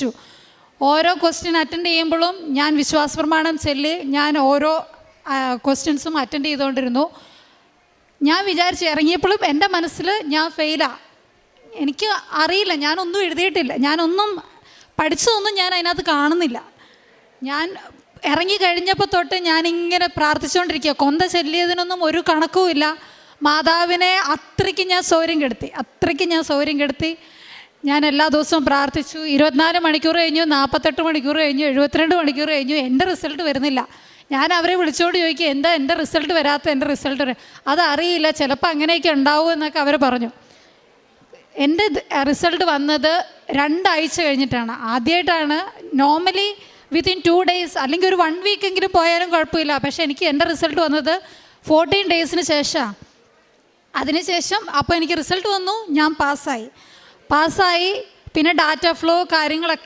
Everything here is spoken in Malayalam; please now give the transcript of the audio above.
പഠിച്ചു. ഓരോ ക്വസ്റ്റ്യൻ അറ്റൻഡ് ചെയ്യുമ്പോഴും ഞാൻ വിശ്വാസ പ്രമാണം ചൊല്ലി ഞാൻ ഓരോ ക്വസ്റ്റ്യൻസും അറ്റൻഡ് ചെയ്തുകൊണ്ടിരുന്നു. ഞാൻ വിചാരിച്ചു ഇറങ്ങിയപ്പോഴും എൻ്റെ മനസ്സിൽ ഞാൻ ഫെയിലാണ്. എനിക്ക് അറിയില്ല, ഞാനൊന്നും എഴുതിയിട്ടില്ല, ഞാനൊന്നും പഠിച്ചതൊന്നും ഞാൻ അതിനകത്ത് കാണുന്നില്ല. ഞാൻ ഇറങ്ങി കഴിഞ്ഞപ്പോൾ തൊട്ട് ഞാനിങ്ങനെ പ്രാർത്ഥിച്ചുകൊണ്ടിരിക്കുക. കൊന്ത ചൊല്ലിയതിനൊന്നും ഒരു കണക്കുമില്ല. മാതാവിനെ അത്രയ്ക്ക് ഞാൻ സൗകര്യം കെടുത്തി. ഞാൻ എല്ലാ ദിവസവും പ്രാർത്ഥിച്ചു. 24 മണിക്കൂർ കഴിഞ്ഞു, 48 മണിക്കൂർ കഴിഞ്ഞു, 72 മണിക്കൂർ കഴിഞ്ഞു, എൻ്റെ റിസൾട്ട് വരുന്നില്ല. ഞാൻ അവരെ വിളിച്ചോണ്ട് ചോദിക്കും, എന്താ എൻ്റെ റിസൾട്ട് വരാത്ത, എൻ്റെ റിസൾട്ട് അതറിയില്ല, ചിലപ്പോൾ അങ്ങനെയൊക്കെ ഉണ്ടാവും എന്നൊക്കെ അവർ പറഞ്ഞു. എൻ്റെ റിസൾട്ട് വന്നത് 2 ആഴ്ച കഴിഞ്ഞിട്ടാണ്. ആദ്യമായിട്ടാണ്. നോർമലി വിത്തിൻ 2 days അല്ലെങ്കിൽ ഒരു 1 വീക്കെങ്കിലും പോയാലും കുഴപ്പമില്ല. പക്ഷേ എനിക്ക് എൻ്റെ റിസൾട്ട് വന്നത് 14 daysന് ശേഷമാണ്. അതിനുശേഷം അപ്പോൾ എനിക്ക് റിസൾട്ട് വന്നു, ഞാൻ പാസ്സായി. പിന്നെ ഡാറ്റ ഫ്ലോ കാര്യങ്ങളൊക്കെ